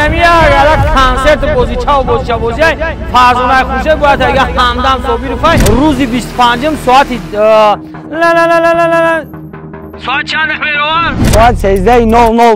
اینمی اگر کنسرت بازی فرزانه خورشید باید اگر همدم صبحی رو فای روزی 25 ساعت ساعت چند میروان؟ ساعت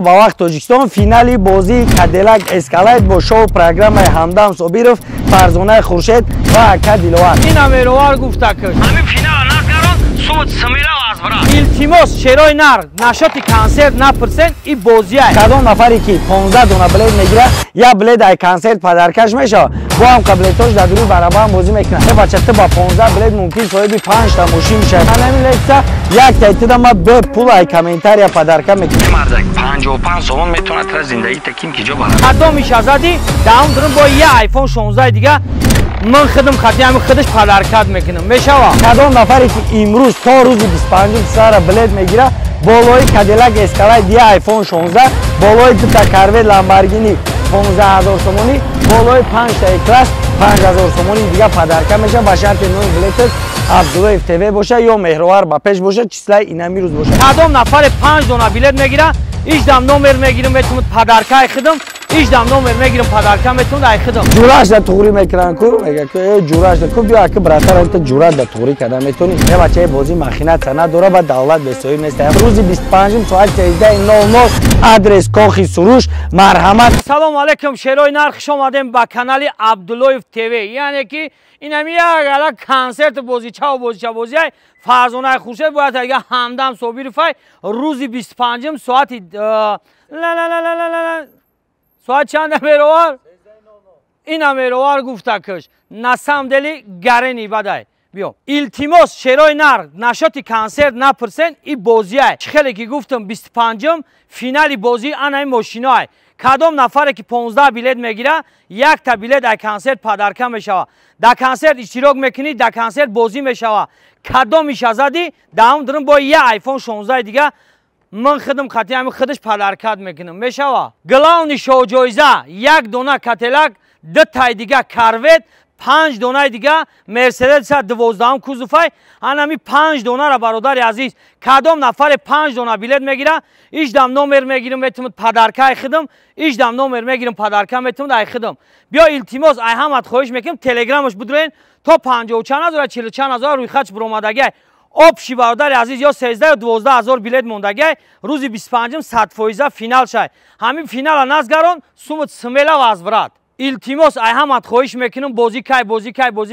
13:00 با وقت تاجیکستان فینالی بازی کادیلاک اسکالایت با شو پروگرام همدم صابیروف فرزانه خورشید و اکا دیلوار. این میروار گفته که همین فینال نزگران صوت سمیلا واسبرا التیماس شیرای نر نشاط کنسرت نپرسن این بازی است. کدام نفری که 15 دونه بلد میگیره یا بلد ای کنسرت پدرکش میشه با هم قبلتوش در روی برابر بازی میکنه. یه بچه با 15 بلد ممکن صاحب 5 تا ماشین میشه. همین لکسا یک تایید ما به پول ای کامنتار یا پدرکم میکنه. مردک 55 سوم میتونه تر زندگی تکیم کجا بره. کدام میشه زدی دام درن با یه آیفون 16 دیگه من خودم خاطی همین خودش پدرکت میکنم میشه وا. کدام نفری که امروز تا روز 25 سال بلد میگیره بالای کادیلاک اسکالایت دی آیفون 16 بالای دو تا کاروه لامبورگینی 15000 تومانی بالای 5 تا کلاس 5000 تومانی دیگه پدرکم میشه با شرط نوع بلیت عبداللطیف تیوی باشه یا مهروار با پیش باشه چیزای اینمی روز باشه. کدام نفر 5 دونه بلیت میگیره ایش دم نمر میگیرم بهتون پدرکای خودم ایش دم نمر میگیرم پدرکم بهتون ای خودم جوراش در توری میکنن کو میگه که جوراش در کو بیا که برادر انت جورات در توری کردن میتونی یه بچه بازی ماشینات سند داره با دولت بسوی نیست. روز 25 ساعت 13:00 آدرس کوخی سروش مرحمت. سلام علیکم شیرای نر خوش آمدیم با کانال عبداللطیف تیوی. یعنی که اینمی اگر کنسرت بازی فرزانه خورشید باید اگر همدم صبحی رو فای روزی 25 ساعت ساعت چند میروار؟ این میروار گفته کش نسم دلی گرنی بدای بیا التیماس شیرای نر نشاط کنسرت نپرسن این بازی های خیلی که گفتم 25 فینالی بازی این ماشینا های کدام نفره که 15 بلیت میگیره یک تا بلیت در کنسرت پدرکم میشوه در کنسرت اشتراک میکنی در کنسرت بازی میشوه کدامش زدی دام درم با یه آیفون 16 دیگه من خودم خاطی همین خودش پدرکت میکنم میشوه گلاون شو جایزه یک دونه کادیلاک دو تا دیگه کاروت 5 دونه دیگه مرسدس 12 کوزوفای همین 5 دونه را برادر عزیز کدام نفر 5 دونه بلیت میگیره ایش دم نمر میگیرم بهتون پدرکای خودم ایش دم نمر میگیرم پدرکم بهتون ای خودم بیا التماس ای همت خواهش میکنم تلگرامش بدرین تا 50 چند هزار 40 چند هزار روی خرج برآمدگی آبشی برادر عزیز یا 13 یا 12000 بلیت موندگی روز 25 100% فینال شای همین فینال نزگران سومت سمیلا وازبرات التماس ای همت خواهش میکنم بازی کای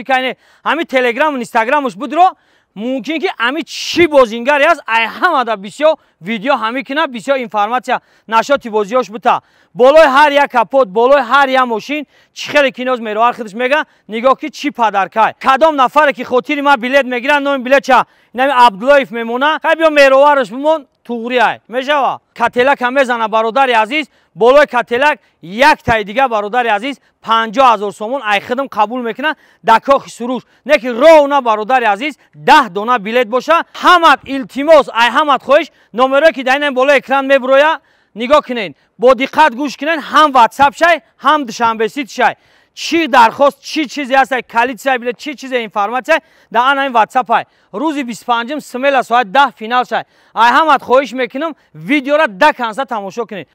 نه همین تلگرام و اینستاگرامش بدرو ممکن که امی چی بازینگری است ای همه دا بسیار ویدیو همی کنه بسیار اینفورماسیا نشاطی بازیاش بوده بالای هر یک کاپوت بالای هر یک ماشین چی خیلی کیناز میروار خودش میگه نگاه کی چی پدرکای کدام نفر که خاطر ما بلیت میگیرن نام بلیت چا اینم عبداللطیف میمونه بیا میروارش بمون توغری ای میشوا کادیلاک هم میزنه برادر عزیز بالای کادیلاک یک تای دیگه برادر عزیز 50000 سومون ای خدم قبول میکنه دکاخ سروش نه که رونا برادر عزیز 10 دونه بلیت باشه همت التماس ای همت خوش نمره که داینم بالای اکران میبرویا نگاه کنین با دقت گوش کنین هم واتساپ شای هم دوشنبه سیت شای چی درخواست چی چیزی هست کلید شای بلیت چی چیز اینفورماسیون در این واتساپ های روز 25 سمیلا ساعت 10 فینال شای ای همت خواهش میکنم ویدیو را 10 کنسا تماشا کنید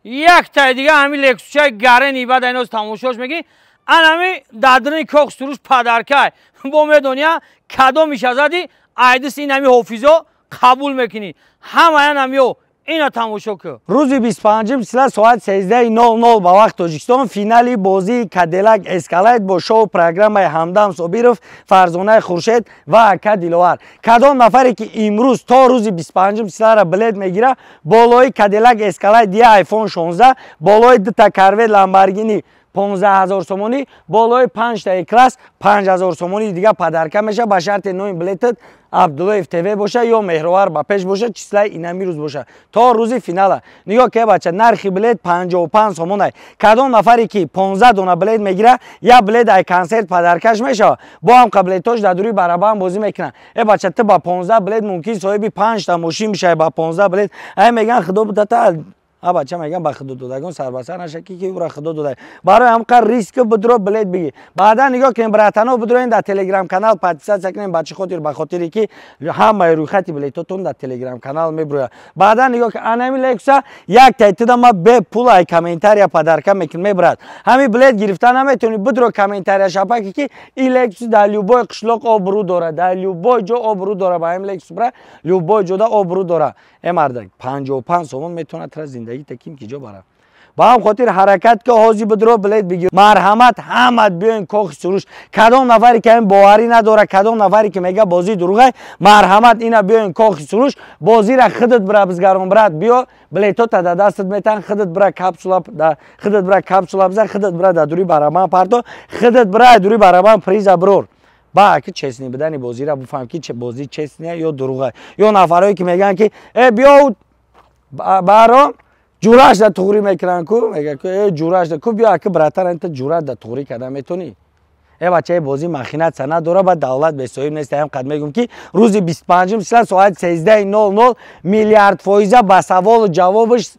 یک تا دیگه همین لکسوچای گرنی بعد اینو تماشاش میگی انمی دادرنی کوکس سروش پدرکای با دنیا کدو میشه زدی ایدس این همی حافظو قبول میکنی همه همیو اینا تماشا کن روز 25 ساعت 13:00 با وقت تاجیکستان فینالی بازی کادیلاک اسکالایت با شو پروگرام همدم صابیروف فرزانه خورشید و اکا دیلوار کدام نفری که امروز تا روز 25 سال بلیت میگیره بالای کادیلاک اسکالایت دی آیفون 16 بالای دو تا کاروه لامبورگینی 15000 تومانی بالای 5 تا کلاس 5000 تومانی دیگه پدرکم میشه با شرط نوع بلیت عبداللطیف تیوی باشه یا مهروار با پیش باشه چیزای اینمی روز باشه تا روز فینال نگاه که بچه نرخی بلیت 55 تومانه کدام نفری که 15 دونه بلیت میگیره یا بلیت ای کنسرت پدرکش میشه با هم قبلیتوش در دوری برابر بازی میکنه ای بچه تو با 15 بلیت ممکن صاحب 5 تا ماشین میشه با 15 بلیت ای میگن خدا بده بچه میگم با خدا دادگان سر به سر نشکی که او را خدا داده برای همقدر ریسک بدرو بلیت بگی بعدا نگاه کنیم براتنو بدروین در تلگرام کانال پاتیسات سکنیم بچه خاطر به خاطری که همه روی خطی بلیتاتون در تلگرام کانال میبروه بعدا نگاه که انمی لکسا یک تایید ما به پول ای کامنتاریا پدرکم میکنم میبرد همین بلیت گرفتن نمیتونی بدرو کامنتاریا شپاکی که این لکس در لیوبای قشلاق آبرو داره در لیوبای جو آبرو داره با این لکس برای لیوبای جو دا آبرو داره امردک 55 سومون میتونه تر زندگی تکیم کی جا بره با هم خاطر حرکت که حاضی بدرو بلیت بگیر مرحمت همت بیاین کاخ سروش کدام نفری که این باوری نداره کدام نفری که میگه بازی دروغه مرحمت اینا بیاین کاخ سروش بازی را خودت برا بزگران برات بیا بلیتو تا دستت میتن خودت برا کپسولا خودت برا کپسولا بزن خودت برا دوری برام پارتو خودت برا دوری برام پریز برور با که چسنی بدنی بازی را بفهم که چه بازی چسنیه یا دروغه یا نفرایی که میگن که بیا برام جوراش در توری میکنن کو میگه که جوراش در کو بیا که براتر انت جورا در توری کردن میتونی بچه بازی مخینت سند داره با دولت به صاحب نیست هم قد میگم که روز 25 مثلا ساعت 13:00 میلیارد فایزه با سوال و جوابش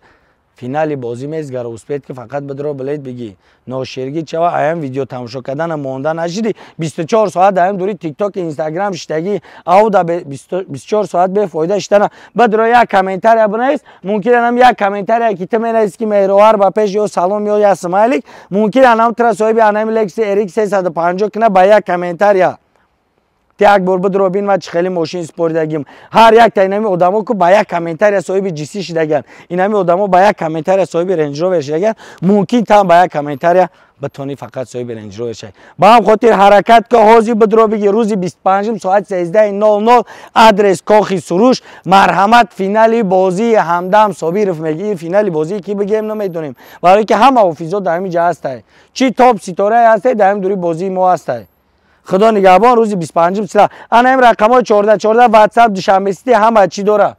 فینال بازی میزگره اسپید که فقط بدرو بلیت بگی ناشرگی چوا ایم ویدیو تماشا کردن مونده نشدی 24 ساعت ایم دوری تیک تاک اینستاگرام شتگی او دا 24 ساعت به فایده شدن بدرو یک کامنتار بنویس ممکن هم یک کامنتار کی تمنیس کی مهروار با پیش یا سلام یا اسماعیل ممکن هم تر صاحب انم لکس اریک 350 کنه با یک کامنتار یا یک بار بدرو بین و خیلی ماشین سپور دگیم هر یک تا اینمی آدمو که با یک کامنتار صاحب جیسی شدگن اینمی آدمو با یک کامنتار صاحب رنج روور شدگن ممکن تا با یک کامنتار بتونی فقط صاحب رنج روور شی با هم خاطر حرکت که حاضی بدرو بگی روز 25 ساعت 13:00 آدرس کاخ سروش مرحمت فینالی بازی همدم صابیرف میگی فینالی بازی کی بگیم نمیدونیم برای که همه اوفیزا در همین جا هست چی توپ ستاره هست در همین دوری بازی ما هست خدا نگهبان روز 25 سال انا این رقم ها 14 واتساپ دوشنبه همه چی داره